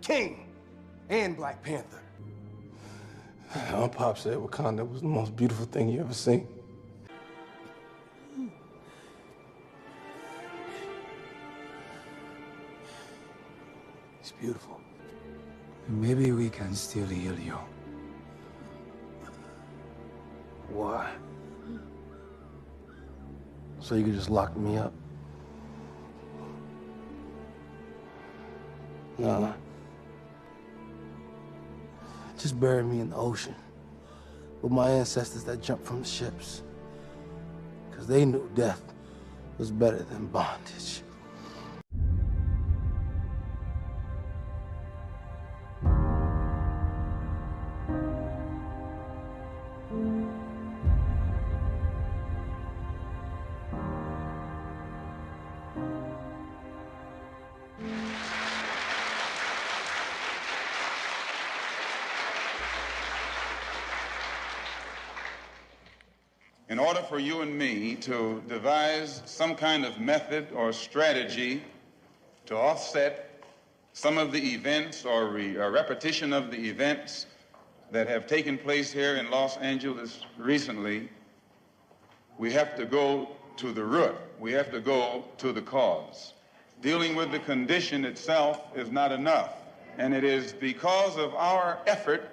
king and Black Panther. My pop said Wakanda was the most beautiful thing you ever seen. It's beautiful. Maybe we can still heal you. Why? So you could just lock me up? Nah. Just bury me in the ocean with my ancestors that jumped from the ships. Because they knew death was better than bondage. In order for you and me to devise some kind of method or strategy to offset some of the events or repetition of the events that have taken place here in Los Angeles recently, we have to go to the root. We have to go to the cause. Dealing with the condition itself is not enough, and it is because of our effort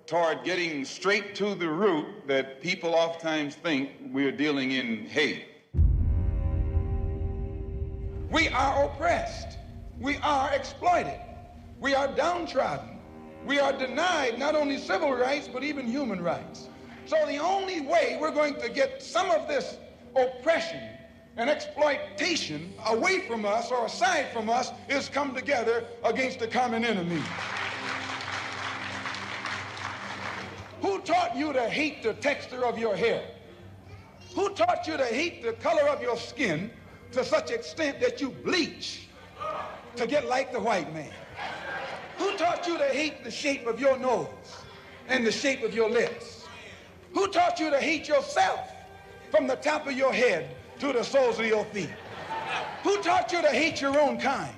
toward getting straight to the root that people oftentimes think we're dealing in hate. We are oppressed. We are exploited. We are downtrodden. We are denied not only civil rights, but even human rights. So the only way we're going to get some of this oppression and exploitation away from us or aside from us is come together against the common enemy. Who taught you to hate the texture of your hair? Who taught you to hate the color of your skin to such extent that you bleach to get like the white man? Who taught you to hate the shape of your nose and the shape of your lips? Who taught you to hate yourself from the top of your head to the soles of your feet? Who taught you to hate your own kind?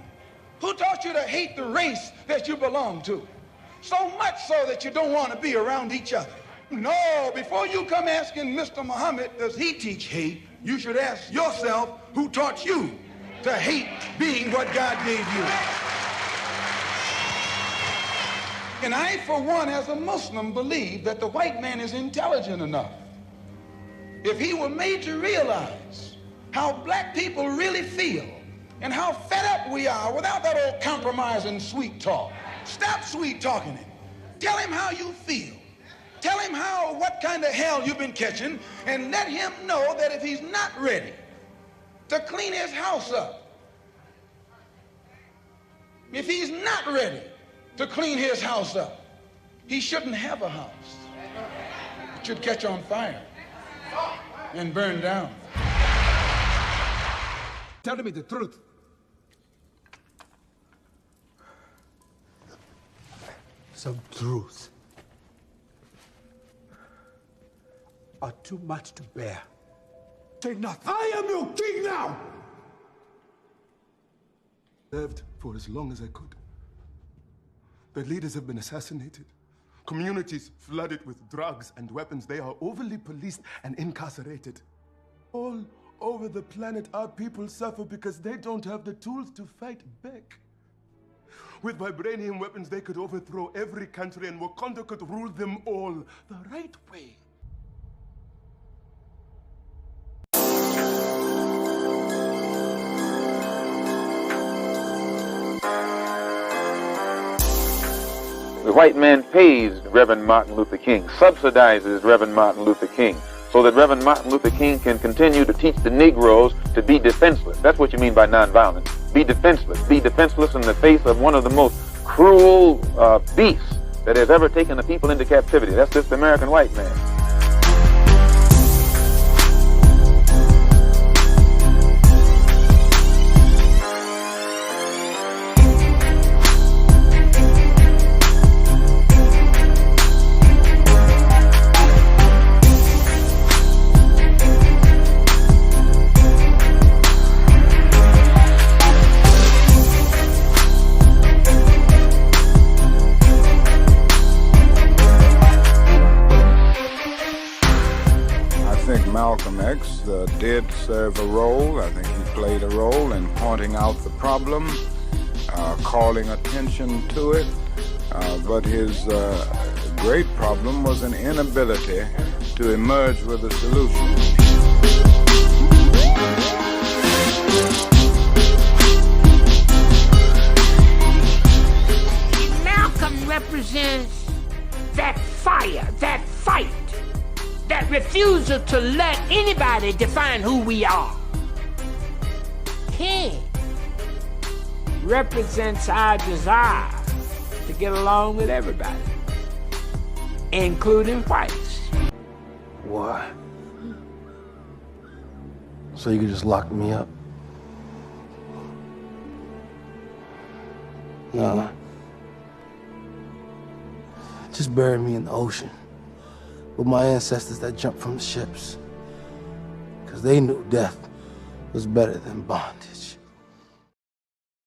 Who taught you to hate the race that you belong to? So much so that you don't want to be around each other. No, before you come asking Mr. Muhammad, does he teach hate, you should ask yourself, who taught you to hate being what God gave you? And I, for one, as a Muslim, believe that the white man is intelligent enough. If he were made to realize how black people really feel and how fed up we are without that old compromise and sweet talk. Stop sweet talking him. Tell him how you feel. Tell him what kind of hell you've been catching, and let him know that if he's not ready to clean his house up, if he's not ready to clean his house up, he shouldn't have a house. It should catch on fire and burn down. Tell me the truth. Some truths are too much to bear. Say nothing. I am your king now! Lived for as long as I could. Their leaders have been assassinated. Communities flooded with drugs and weapons. They are overly policed and incarcerated. All over the planet, our people suffer because they don't have the tools to fight back. With vibranium weapons, they could overthrow every country, and Wakanda could rule them all the right way. The white man pays Reverend Martin Luther King, subsidizes Reverend Martin Luther King, so that Reverend Martin Luther King can continue to teach the Negroes to be defenseless. That's what you mean by nonviolence. Be defenseless. Be defenseless in the face of one of the most cruel beasts that has ever taken a people into captivity. That's just the American white man. X did serve a role. I think he played a role in pointing out the problem, calling attention to it, but his great problem was an inability to emerge with a solution. Malcolm represents that fire, that fight, that refusal to let anybody define who we are. King represents our desire to get along with everybody, including whites. Why? So you could just lock me up? Nah. Just bury me in the ocean with my ancestors that jumped from the ships. Because they knew death was better than bondage.